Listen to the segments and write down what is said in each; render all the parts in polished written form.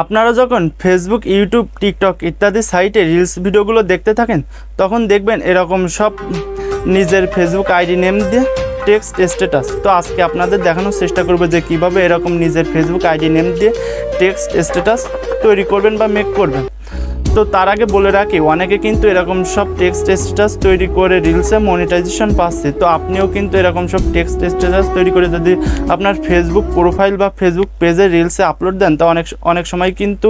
আপনারা যখন Facebook, YouTube, TikTok ইত্যাদি সাইটে রিলস ভিডিওগুলো দেখতে থাকেন তখন দেখবেন এরকম সব নিজের ফেসবুক আইডি নেম দিয়ে টেক্সট স্ট্যাটাস। তো আজকে আপনাদের দেখানোর চেষ্টা করব যে কীভাবে এরকম নিজের ফেসবুক আইডি নেম দিয়ে টেক্সট স্ট্যাটাস তৈরি করবেন বা মেক করবেন। তো তার আগে বলে রাখি, অনেকে কিন্তু এরকম সব টেক্সট স্ট্যাটাস তৈরি করে রিলসে মনিটাইজেশন পাচ্ছে। তো আপনিও কিন্তু এরকম সব টেক্সট স্ট্যাটাস তৈরি করে যদি আপনার ফেসবুক প্রোফাইল বা ফেসবুক পেজে রিলসে আপলোড দেন, তো অনেক সময় কিন্তু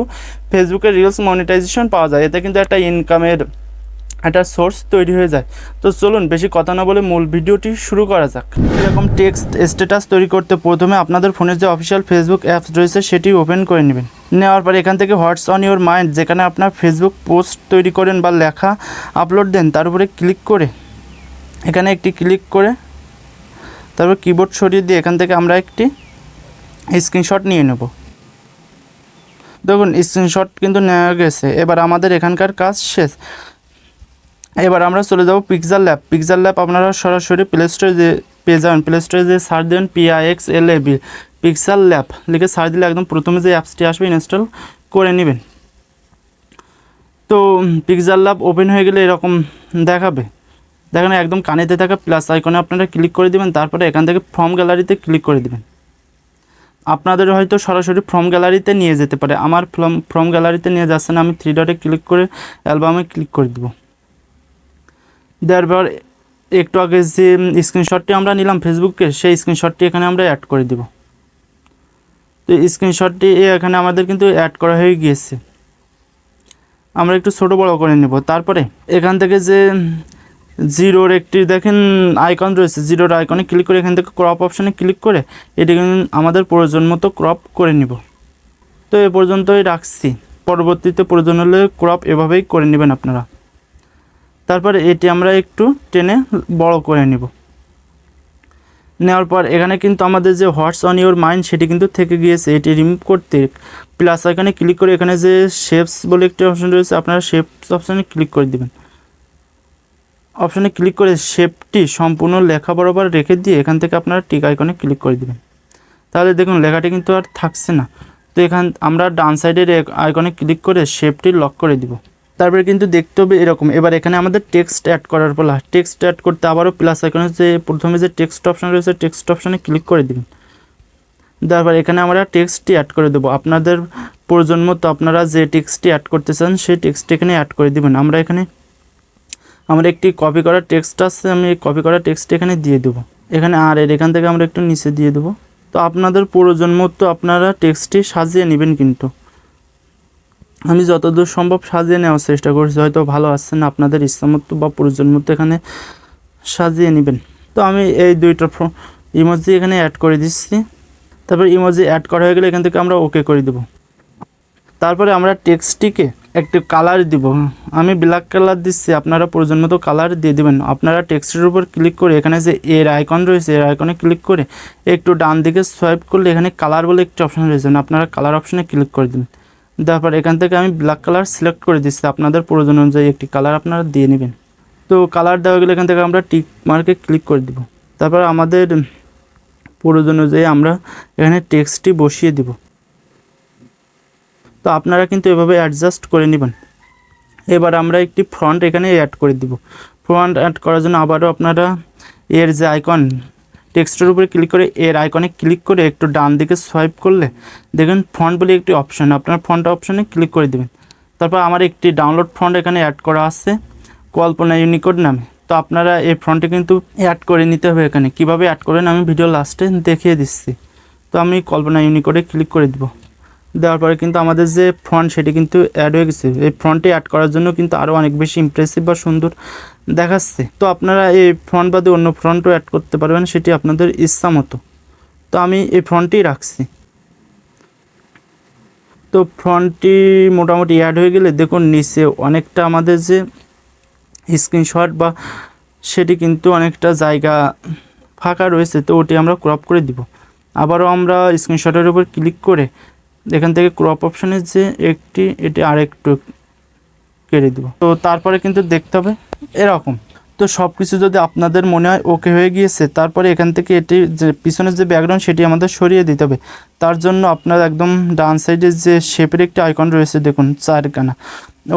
ফেসবুকের রিলস মনিটাইজেশন পাওয়া যায়। এতে কিন্তু একটা ইনকামের একটা সোর্স তৈরি হয়ে যায়। তো চলুন বেশি কথা না বলে মূল ভিডিওটি শুরু করা যাক। এরকম টেক্সট স্ট্যাটাস তৈরি করতে প্রথমে আপনাদের ফোনের যে অফিসিয়াল ফেসবুক অ্যাপস রয়েছে সেটি ওপেন করে নেবেন। নেওয়ার পর এখান থেকে হোয়াটস অন ইউর মাইন্ড, যেখানে আপনার ফেসবুক পোস্ট তৈরি করেন বা লেখা আপলোড দেন, তার উপরে ক্লিক করে এখানে একটি ক্লিক করে তারপর কিবোর্ড সরিয়ে দিয়ে এখান থেকে আমরা একটি স্ক্রিনশট নিয়ে নেব। দেখুন স্ক্রিনশট কিন্তু নেওয়া গেছে। এবার আমাদের এখানকার কাজ শেষ। এবার আমরা চলে যাব পিক্সেল ল্যাব। পিক্সেল ল্যাব আপনারা সরাসরি প্লে স্টোরে যে পেয়ে যাবেন, প্লে স্টোরে যে সার্চ দেবেন PIXLAB পিক্সেল ল্যাব লিখে সার্চ দিলে একদম প্রথমে যে অ্যাপসটি আসবে ইনস্টল করে নেবেন। তো পিক্সেল ল্যাব ওপেন হয়ে গেলে এরকম দেখাবে। দেখেন একদম কানেতে থাকা প্লাস আইকনে আপনারা ক্লিক করে দেবেন। তারপরে এখান থেকে ফ্রম গ্যালারিতে ক্লিক করে দেবেন। আপনাদের হয়তো সরাসরি ফ্রম গ্যালারিতে নিয়ে যেতে পারে, আমার ফ্রম গ্যালারিতে নিয়ে যাচ্ছে না। আমি 3 ডটে ক্লিক করে অ্যালবামে ক্লিক করে দেবো। দেওয়ার পর একটু আগে যে স্ক্রিনশটটি আমরা নিলাম ফেসবুকে, সেই স্ক্রিনশটটি এখানে আমরা অ্যাড করে দেব। তো স্ক্রিনশটটি এখানে আমাদের কিন্তু অ্যাড করা হয়ে গিয়েছে। আমরা একটু ছোট বড় করে নেব। তারপরে এখান থেকে যে জিরোর একটি দেখেন আইকন রয়েছে, জিরোর আইকনে ক্লিক করে এখান থেকে ক্রপ অপশানে ক্লিক করে এটি কিন্তু আমাদের প্রয়োজন মতো ক্রপ করে নিব। তো এ পর্যন্তই রাখছি, পরবর্তীতে প্রয়োজন হলে ক্রপ এভাবেই করে নেবেন আপনারা। তারপরে এটি আমরা একটু টেনে বড় করে নেব। নেওয়ার পর এখানে কিন্তু আমাদের যে হোয়াটস অন ইউর মাইন্ড সেটি কিন্তু থেকে গিয়েছে। এটি রিমুভ করতে প্লাস আইকনে ক্লিক করে এখানে যে শেপস বলে একটি অপশন রয়েছে, আপনারা শেপস অপশানে ক্লিক করে দেবেন। অপশানে ক্লিক করে শেপটি সম্পূর্ণ লেখা বরাবর রেখে দিয়ে এখান থেকে আপনারা টিক আইকনে ক্লিক করে দেবেন। তাহলে দেখুন লেখাটি কিন্তু আর থাকছে না। তো আমরা ডান সাইডের আইকনে ক্লিক করে শেপটি লক করে দিব। তারপরে কিন্তু দেখতে হবে এরকম। এবার এখানে আমাদের টেক্সট অ্যাড করার পালা। টেক্সট অ্যাড করতে আবারও প্লাস আইকনে যে প্রথমে যে টেক্সট অপশান রয়েছে টেক্সট অপশানে ক্লিক করে দিবেন। তারপর এখানে আমরা টেক্সটটি অ্যাড করে দেবো। আপনাদের প্রয়োজন মতো আপনারা যে টেক্সটটি অ্যাড করতে চান সেই টেক্সটটি এখানে অ্যাড করে দিবেন। আমরা একটি কপি করা টেক্সট আছে, আমি এই কপি করা টেক্সট এখানে দিয়ে দেবো। এখানে এখান থেকে আমরা একটু নিচে দিয়ে দেবো। তো আপনাদের প্রয়োজন মতো আপনারা টেক্সটটি সাজিয়ে নেবেন। কিন্তু আমি যতদূর সম্ভব সাজিয়ে নেওয়ার চেষ্টা করছি, হয়তো ভালো আসছে না, আপনাদের ইচ্ছামতো বা প্রয়োজন মতো এখানে সাজিয়ে নেবেন। তো আমি এই দুইটা ইমোজি এখানে অ্যাড করে দিচ্ছি। তারপর ইমোজি অ্যাড করা হয়ে গেলে এখান থেকে আমরা ওকে করে দেব। তারপরে আমরা টেক্সটটিকে একটু কালার দিব। আমি ব্ল্যাক কালার দিচ্ছি, আপনারা প্রয়োজন মতো কালার দিয়ে দেবেন। আপনারা টেক্সটের উপর ক্লিক করে এখানে যে এর আইকন রয়েছে এর আইকনে ক্লিক করে একটু ডান দিকে সোয়াইপ করলে এখানে কালার বলে একটি অপশান রয়েছে, আপনারা কালার অপশানে ক্লিক করে দেবেন। তারপর এখান থেকে আমি ব্ল্যাক কালার সিলেক্ট করে দিচ্ছি। আপনাদের প্রয়োজন অনুযায়ী একটি কালার আপনারা দিয়ে নেবেন। তো কালার দেওয়া গেলে এখান থেকে আমরা টিক মার্কে ক্লিক করে দেব। তারপর আমাদের প্রয়োজন অনুযায়ী আমরা এখানে টেক্সটটি বসিয়ে দেব। তো আপনারা কিন্তু এভাবে অ্যাডজাস্ট করে নেবেন। এবার আমরা একটি ফ্রন্ট এখানে অ্যাড করে দিব। ফ্রন্ট অ্যাড করার জন্য আবারও আপনারা এর যে আইকন টেক্সটের উপরে ক্লিক করে এর আইকনে ক্লিক করে একটু ডান দিকে সোয়াইপ করলে দেখুন ফন্ট বলে একটি অপশান, আপনার ফন্ট অপশানে ক্লিক করে দেবেন। তারপর আমার একটি ডাউনলোড ফন্ট এখানে অ্যাড করা আছে কল্পনা ইউনিকোড নামে। তো আপনারা এই ফন্টে কিন্তু অ্যাড করে নিতে হবে। এখানে কিভাবে অ্যাড করেন আমি ভিডিও লাস্টে দেখিয়ে দিচ্ছি। তো আমি কল্পনা ইউনিকোডে ক্লিক করে দেব। দেওয়ার পরে কিন্তু আমাদের যে ফন্ট সেটি কিন্তু অ্যাড হয়ে গেছে। এই ফন্টে অ্যাড করার জন্য কিন্তু আরও অনেক বেশি ইমপ্রেসিভ বা সুন্দর দেখাচ্ছে। তো আপনারা এই ফন্ট বাদে অন্য ফন্টও অ্যাড করতে পারবেন, সেটি আপনাদের ইচ্ছা মতো। তো আমি এই ফন্টটি রাখছি। তো ফন্টটি মোটামুটি অ্যাড হয়ে গেলে দেখুন নিচে অনেকটা আমাদের যে স্ক্রিনশট বা সেটি কিন্তু অনেকটা জায়গা ফাঁকা রয়েছে। তো ওটি আমরা ক্রপ করে দিব। আবারও আমরা স্ক্রিনশটের উপর ক্লিক করে এখান থেকে ক্রপ অপশানের যে এটি আরেকটু কেটে দেব। তো তারপরে কিন্তু দেখতে হবে এরকম। তো সব কিছু যদি আপনাদের মনে হয় ওকে হয়ে গিয়েছে, তারপরে এখান থেকে এটি যে পিছনের যে ব্যাকগ্রাউন্ড সেটি আমাদের সরিয়ে দিতে হবে। তার জন্য আপনার একদম ডান সাইডে যে শেপের একটি আইকন রয়েছে দেখুন চারখানা,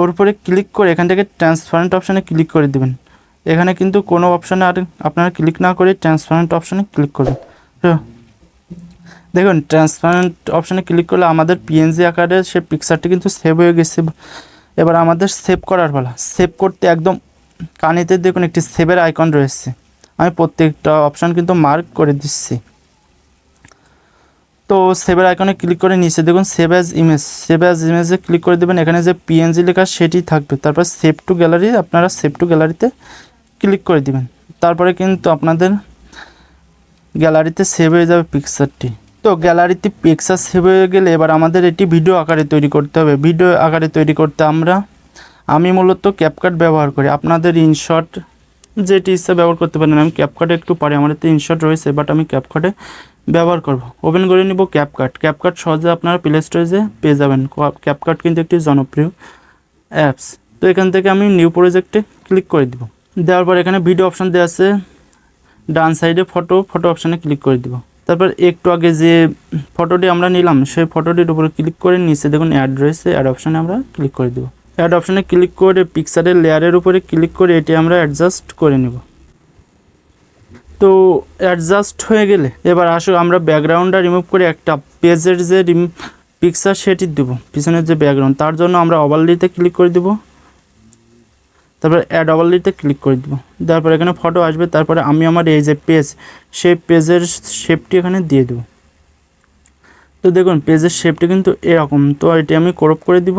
ওর উপরে ক্লিক করে এখান থেকে ট্রান্সপারেন্ট অপশানে ক্লিক করে দেবেন। এখানে কিন্তু কোনো অপশানে আর আপনারা ক্লিক না করে ট্রান্সপারেন্ট অপশানে ক্লিক করবেন। দেখুন ট্রান্সপারেন্ট অপশানে ক্লিক করলে আমাদের পিএনজি আকারে সে পিকচারটি কিন্তু সেভ হয়ে গেছে। এবার আমাদের সেভ করার পালা। সেভ করতে একদম কানিতে দেখুন একটি সেভের আইকন রয়েছে, আমি প্রত্যেকটা অপশান কিন্তু মার্ক করে দিচ্ছি। তো সেভের আইকনে ক্লিক করে নিচে দেখুন save as image, save as ইমেজে ক্লিক করে দেবেন। এখানে যে পিএনজি লেখা সেটি থাকবে, তারপর সেভ টু গ্যালারি, আপনারা সেভ টু গ্যালারিতে ক্লিক করে দিবেন। তারপরে কিন্তু আপনাদের গ্যালারিতে সেভ হয়ে যাবে পিকচারটি। তো গ্যালারিতে পিকচার সেভ হয়ে গেলে এবার আমাদের এটি ভিডিও আকারে তৈরি করতে হবে। ভিডিও আকারে তৈরি করতে আমি মূলত ক্যাপকাট ব্যবহার করি, আপনাদের ইনশট যেটি ইচ্ছা ব্যবহার করতে পারেন। আমি ক্যাপকাটে একটু পারি, আমার এতে ইনশট রয়েছে, বাট আমি ক্যাপকাটে ব্যবহার করব। ওপেন করে নিব ক্যাপকাট। ক্যাপকাট সহজে আপনারা প্লে স্টোরে পেয়ে যাবেন। ক্যাপকাট কিন্তু একটি জনপ্রিয় অ্যাপস। তো এখান থেকে আমি নিউ প্রজেক্টে ক্লিক করে দিব। দেওয়ার পর এখানে ভিডিও অপশান দেওয়া আছে, ডান সাইডে ফটো অপশানে ক্লিক করে দিব। তারপর একটু আগে যে ফটোটি আমরা নিলাম সেই ফটোটির উপরে ক্লিক করে নিচে দেখুন অ্যাড রয়েছে, অ্যাড অপশানে আমরা ক্লিক করে দেব। অ্যাড অপশানে ক্লিক করে পিকচারের লেয়ারের উপরে ক্লিক করে এটি আমরা অ্যাডজাস্ট করে নেব। তো অ্যাডজাস্ট হয়ে গেলে এবার আসো আমরা ব্যাকগ্রাউন্ডটা রিমুভ করে একটা পেজের যে পিকচার সেটি দেবো পিছনের যে ব্যাকগ্রাউন্ড, তার জন্য আমরা ওভারলেতে ক্লিক করে দেবো। তারপরে অ্যাড ওভারলেতে ক্লিক করে দেবো। তারপর এখানে ফটো আসবে, তারপরে আমি আমার এই যে পেজ সেই পেজের শেপটি এখানে দিয়ে দেবো। তো দেখুন পেজের শেপটি কিন্তু এরকম। তো এটি আমি ক্রপ করে দিব।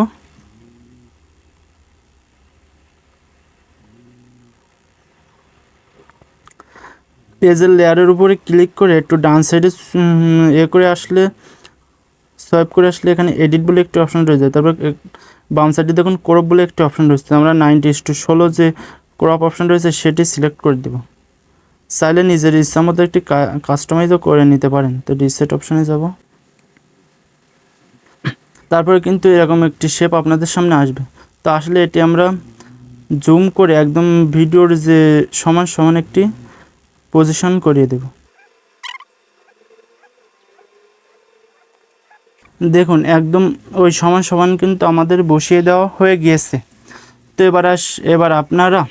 পেজের লেয়ারের উপরে ক্লিক করে একটু ডান সাইডে করে আসলে সোয়াইপ করে আসলে এখানে এডিট বলে একটি অপশন রয়েছে। তারপর বাম সাইডে দেখুন ক্রপ বলে একটি অপশন রয়েছে, আমরা 90:16 যে ক্রপ অপশন রয়েছে সেটি সিলেক্ট করে দেব। চাইলে নিজের ইচ্ছা মতো একটি কাস্টমাইজও করে নিতে পারেন। তো রিসেট অপশানে যাব। তারপরে কিন্তু এরকম একটি শেপ আপনাদের সামনে আসবে। তো আসলে এটি আমরা জুম করে একদম ভিডিওর যে সমান একটি পজিশন করিয়ে দেব। দেখুন একদম ওই সমান কিন্তু আমাদের বসিয়ে দেওয়া হয়ে গিয়েছে। তো এবার আপনারা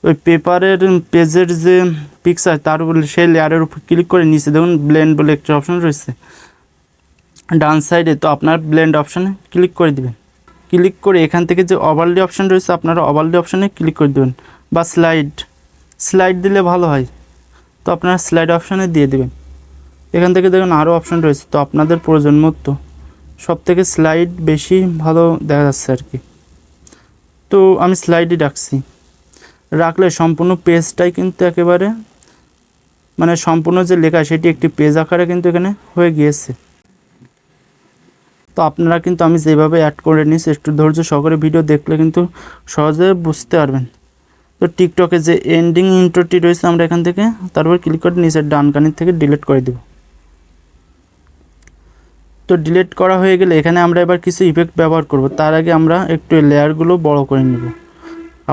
ওই পেপারের পেজের যে পিকচার তার উপর সেই লেয়ারের উপর ক্লিক করে নিচে দেখুন ব্লেন্ড বলে একটা অপশন রয়েছে ডান সাইডে। তো আপনার ব্লেন্ড অপশানে ক্লিক করে দিবেন। ক্লিক করে এখান থেকে যে ওভারলে অপশান রয়েছে আপনারা ওভারলে অপশানে ক্লিক করে দেবেন, বা স্লাইড দিলে ভালো হয়। তো আপনারা স্লাইড অপশানে দিয়ে দেবেন। এখান থেকে দেখুন আরও অপশান রয়েছে, তো আপনাদের প্রয়োজন মতো সব থেকে স্লাইড বেশি ভালো দেখা যাচ্ছে আর কি। তো আমি স্লাইডই রাখলে সম্পূর্ণ পেজটাই কিন্তু একেবারে মানে সম্পূর্ণ যে লেখা সেটি একটি পেজ আকারে কিন্তু এখানে হয়ে গিয়েছে। তো আপনারা কিন্তু আমি যেভাবে অ্যাড করে নিয়েছি একটু ধৈর্য সহকারে ভিডিও দেখলে কিন্তু সহজে বুঝতে পারবেন। তো টিকটকে যে এন্ডিং ইন্ট্রোটি রয়েছে আমরা এখান থেকে তারপর ক্লিক করে নিচের ডান কানির থেকে ডিলিট করে দেব। তো ডিলিট করা হয়ে গেলে এখানে আমরা এবার কিছু ইফেক্ট ব্যবহার করব। তার আগে আমরা একটু লেয়ারগুলো বড় করে নেব।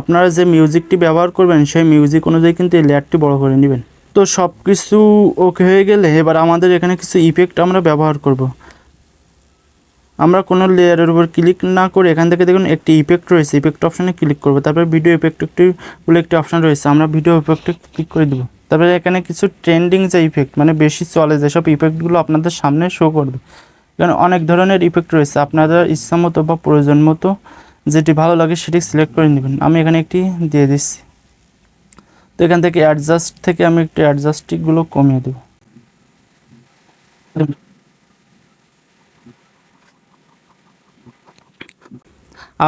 আপনারা যে মিউজিকটি ব্যবহার করবেন সেই মিউজিক অনুযায়ী কিন্তু এই লেয়ারটি বড় করে নেবেন। তো সব কিছু ওকে হয়ে গেলে এবার আমাদের এখানে কিছু ইফেক্ট আমরা ব্যবহার করব। আমরা কোনো লেয়ারের উপর ক্লিক না করে এখান থেকে দেখুন একটি ইফেক্ট রয়েছে, ইফেক্ট অপশানে ক্লিক করব। তারপরে ভিডিও ইফেক্ট বলে একটি অপশান রয়েছে, আমরা ভিডিও ইফেক্টে ক্লিক করে দেবো। তারপরে এখানে কিছু ট্রেন্ডিং যে ইফেক্ট মানে বেশি চলে যেসব ইফেক্টগুলো আপনাদের সামনে শো করবে। এখানে অনেক ধরনের ইফেক্ট রয়েছে, আপনাদের ইচ্ছা মতো বা প্রয়োজন মতো যেটি ভালো লাগে সেটি সিলেক্ট করে নেবেন। আমি এখানে একটি দিয়ে দিচ্ছি। তো এখান থেকে অ্যাডজাস্ট থেকে আমি একটু অ্যাডজাস্টিংগুলো কমিয়ে দেব।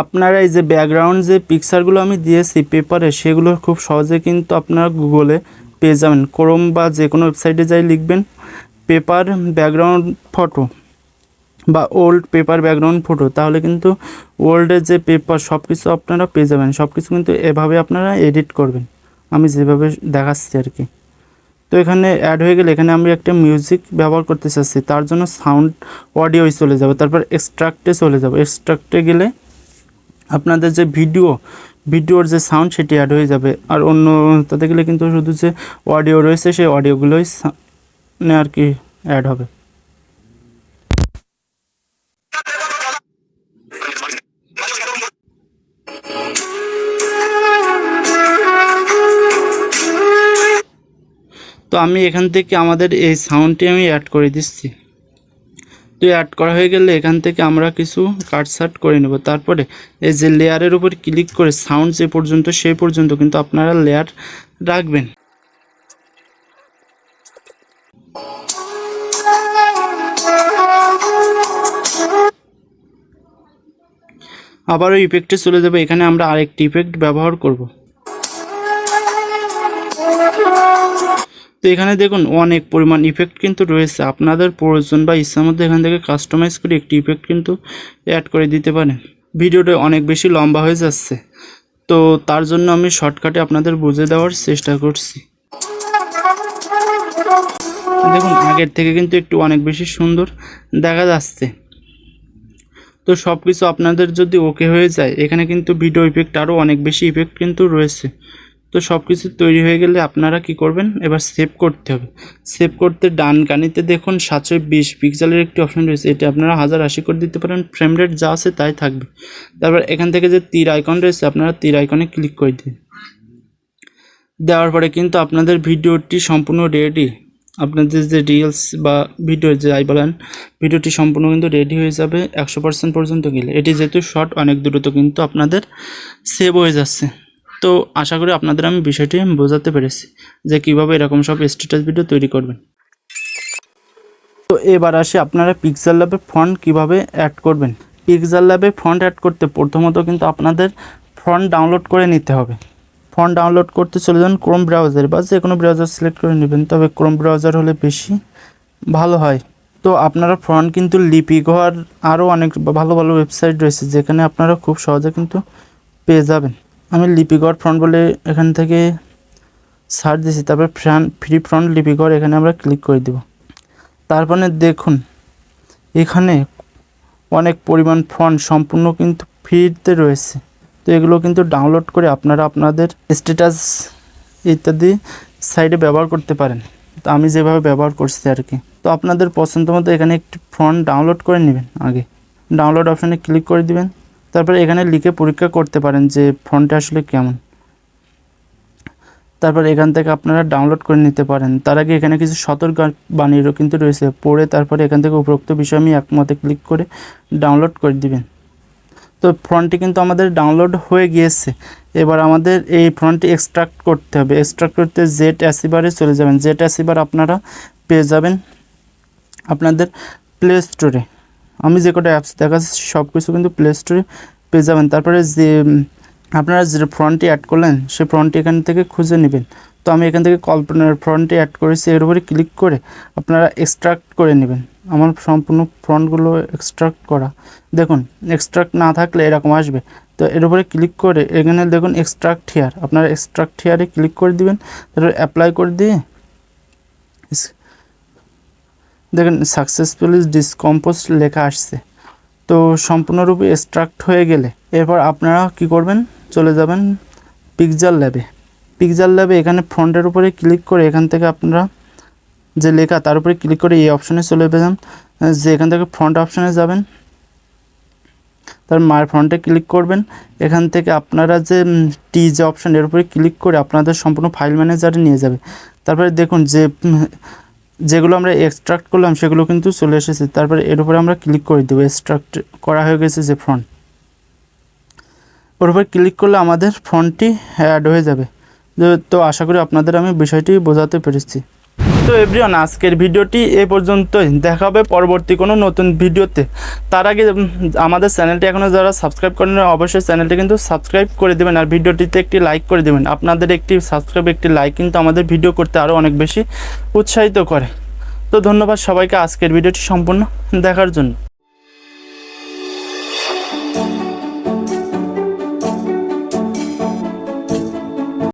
আপনারা এই যে ব্যাকগ্রাউন্ড যে পিকচারগুলো আমি দিয়েছি পেপারে সেগুলো খুব সহজে কিন্তু আপনারা গুগলে পেয়ে যাবেন। ক্রোম বা যে কোনো ওয়েবসাইটে যাই লিখবেন পেপার ব্যাকগ্রাউন্ড ফটো বা ওল্ড পেপার ব্যাকগ্রাউন্ড ফটো, তাহলে কিন্তু ওল্ডের যে পেপার সব কিছু আপনারা পেয়ে যাবেন। সব কিছু কিন্তু এভাবে আপনারা এডিট করবেন, আমি যেভাবে দেখাচ্ছি আর কি। তো এখানে অ্যাড হয়ে গেলে এখানে আমি একটা মিউজিক ব্যবহার করতে চাচ্ছি, তার জন্য সাউন্ড অডিওই চলে যাবে। তারপর এক্সট্রাক্টে চলে যাব। এক্সট্রাক্টে গেলে আপনাদের যে ভিডিওর যে সাউন্ড সেটি অ্যাড হয়ে যাবে। আর অন্য তাতে গেলে কিন্তু শুধু যে অডিও রয়েছে সেই অডিওগুলোই আর কি অ্যাড হবে। তো আমি এখান থেকে আমাদের এই সাউন্ডটি আমি অ্যাড করে দিচ্ছি। তো অ্যাড করা হয়ে গেলে এখান থেকে আমরা কিছু কাটসাট করে নেব। তারপরে এই যে লেয়ারের উপর ক্লিক করে সাউন্ড যে পর্যন্ত সেই পর্যন্ত কিন্তু আপনারা লেয়ার রাখবেন। আবারও ইফেক্টে চলে যাবে। এখানে আমরা আরেকটি ইফেক্ট ব্যবহার করব। তো এখানে দেখুন অনেক পরিমাণ ইফেক্ট কিন্তু রয়েছে, আপনাদের প্রয়োজন বা ইচ্ছা মধ্যে এখান থেকে কাস্টমাইজ করে একটি ইফেক্ট কিন্তু অ্যাড করে দিতে পারেন। ভিডিওটা অনেক বেশি লম্বা হয়ে যাচ্ছে, তো তার জন্য আমি শর্টকাটে আপনাদের বুঝে দেওয়ার চেষ্টা করছি। দেখুন আগের থেকে কিন্তু একটু অনেক বেশি সুন্দর দেখা যাচ্ছে। তো সব কিছু আপনাদের যদি ওকে হয়ে যায়, এখানে কিন্তু ভিডিও ইফেক্ট আরও অনেক বেশি ইফেক্ট কিন্তু রয়েছে। তো সব কিছু তৈরি হয়ে গেলে আপনারা কি করবেন, এবার সেভ করতে হবে। সেভ করতে ডান কানিতে দেখুন 720 পিক্সেলের একটি অপশন রয়েছে, এটা আপনারা 1080 করে দিতে পারেন, ফ্রেম রেট যা আছে তাই থাকবে। তারপর এখান থেকে যে তীর আইকন রয়েছে আপনারা তীর আইকনে ক্লিক করে দিন। দেওয়ার পরে কিন্তু আপনাদের ভিডিওটি সম্পূর্ণ রেডি। আপনাদের যে রিলস বা ভিডিও যাই বলেন, ভিডিওটি সম্পূর্ণ কিন্তু রেডি হয়ে যাবে 100% পর্যন্ত গেলে। এটি যেহেতু শর্ট অনেক দ্রুত কিন্তু আপনাদের সেভ হয়ে যাচ্ছে। তো আশা করি আপনাদের আমি বিষয়টি বোঝাতে পেরেছি যে কীভাবে এরকম সব স্ট্যাটাস ভিডিও তৈরি করবেন। তো এবার আসি আপনারা পিক্সেল ল্যাবে ফন্ট কীভাবে অ্যাড করবেন। পিক্সেল ল্যাবে ফন্ট অ্যাড করতে প্রথমত কিন্তু আপনাদের ফন্ট ডাউনলোড করে নিতে হবে। ফন্ট ডাউনলোড করতে চলে যান ক্রোম ব্রাউজারে বা যে কোনো ব্রাউজার সিলেক্ট করে নেবেন, তবে ক্রোম ব্রাউজার হলে বেশি ভালো হয়। তো আপনারা ফন্ট কিন্তু লিপিঘর আরও অনেক ভালো ভালো ওয়েবসাইট রয়েছে যেখানে আপনারা খুব সহজে কিন্তু পেয়ে যাবেন। আমি লিপিঘর ফ্রন্ট বলে এখান থেকে সার্চ দিয়েছি, তারপর ফ্রি ফ্রন্ট লিপিঘর এখানে আমরা ক্লিক করে দেব। তারপরে দেখুন এখানে অনেক পরিমাণ ফন্ট সম্পূর্ণ কিন্তু ফ্রিতে রয়েছে। তো এগুলো কিন্তু ডাউনলোড করে আপনারা আপনাদের স্ট্যাটাস ইত্যাদি সাইডে ব্যবহার করতে পারেন। তো আমি যেভাবে ব্যবহার করছি আর কি। তো আপনাদের পছন্দ মতো এখানে একটি ফন্ট ডাউনলোড করে নেবেন। আগে ডাউনলোড অপশানে ক্লিক করে দিবেন, তারপরে এখানে লিখে পরীক্ষা করতে পারেন যে ফন্টটা আসলে কেমন। তারপর এখান থেকে আপনারা ডাউনলোড করে নিতে পারেন। তার আগে এখানে কিছু সতর্কবাণীরও কিন্তু রয়েছে, পড়ে তারপরে এখান থেকে উপরোক্ত বিষয় আমি একমতে ক্লিক করে ডাউনলোড করে দিবেন। তো ফন্টটি কিন্তু আমাদের ডাউনলোড হয়ে গিয়েছে। এবার আমাদের এই ফন্টটি এক্সট্রাক্ট করতে হবে। এক্সট্রাক্ট করতে জেট অ্যাসিবারে চলে যাবেন। জেট অ্যাসিবার আপনারা পেয়ে যাবেন আপনাদের প্লে স্টোরে। আমি যে কটা অ্যাপস দেখাচ্ছি সব কিছু কিন্তু প্লে স্টোরে পেয়ে যাবেন। তারপরে যে আপনারা যে ফন্টটি অ্যাড করলেন সেই ফন্টটি এখান থেকে খুঁজে নেবেন। তো আমি এখান থেকে কল্পনার ফন্টটি অ্যাড করেছি, এর উপরে ক্লিক করে আপনারা এক্সট্রাক্ট করে নেবেন। আমার সম্পূর্ণ ফন্টগুলো এক্সট্রাক্ট করা, দেখুন এক্সট্রাক্ট না থাকলে এরকম আসবে। তো এর উপরে ক্লিক করে এখানে দেখুন এক্সট্রাক্ট হিয়ার, আপনারা এক্সট্রাক্ট হিয়ারে ক্লিক করে দিবেন। তারপরে অ্যাপ্লাই করে দিয়ে দেখেন সাকসেসফুলি ডিসকম্পোজ লেখা আসছে। তো সম্পূর্ণরূপে এক্সট্রাক্ট হয়ে গেলে এরপর আপনারা কি করবেন, চলে যাবেন পিক্সেল ল্যাবে। পিক্সেল ল্যাবে এখানে ফন্টের উপরে ক্লিক করে এখান থেকে আপনারা যে লেখা তার উপরে ক্লিক করে এই অপশানে চলে যাবেন, যে এখান থেকে ফন্ট অপশানে যাবেন, তার মার ফন্টে ক্লিক করবেন। এখান থেকে আপনারা যে যে অপশান এর উপরে ক্লিক করে আপনাদের সম্পূর্ণ ফাইল ম্যানেজারে নিয়ে যাবে। তারপরে দেখুন যেগুলো আমরা এক্সট্রাক্ট করলাম সেগুলো কিন্তু চলে এসেছে। তারপরে এর উপরে আমরা ক্লিক করে দেবো, এক্সট্রাক্ট করা হয়ে গেছে যে ফন্ট, ওর উপরে ক্লিক করলে আমাদের ফন্টটি অ্যাড হয়ে যাবে। তো আশা করি আপনাদের আমি বিষয়টি বোঝাতে পেরেছি। তো এভরিওয়ান আজকের ভিডিওটি এ পর্যন্তই, দেখা হবে পরবর্তী কোনো নতুন ভিডিওতে। তার আগে আমাদের চ্যানেলটি এখনও যারা সাবস্ক্রাইব করেন অবশ্যই চ্যানেলটি কিন্তু সাবস্ক্রাইব করে দেবেন, আর ভিডিওটিতে একটি লাইক করে দেবেন। আপনাদের একটি সাবস্ক্রাইব একটি লাইক কিন্তু আমাদের ভিডিও করতে আরও অনেক বেশি উৎসাহিত করে। তো ধন্যবাদ সবাইকে আজকের ভিডিওটি সম্পূর্ণ দেখার জন্য।